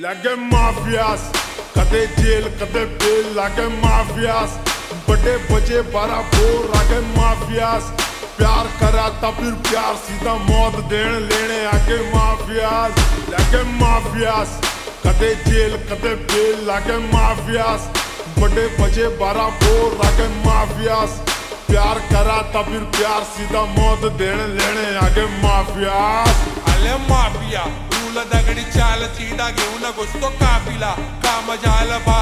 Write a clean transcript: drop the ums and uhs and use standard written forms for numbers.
लागे माफियास कदे जेल कदे बेल लागे माफियास बड़े बजे 12 बोर लागे माफियास प्यार करा था फिर प्यार सीधा मौत देने लेने आगे माफियास लागे माफियास कदे जेल कदे बेल लागे माफियास बड़े बजे 12 बोर लागे माफियास प्यार करा था फिर प्यार सीधा मौत देने लेने आगे माफियास अले माफिया रूल दगडी चाल सीधा घेऊन घुसतो काफिला काम झालं भारी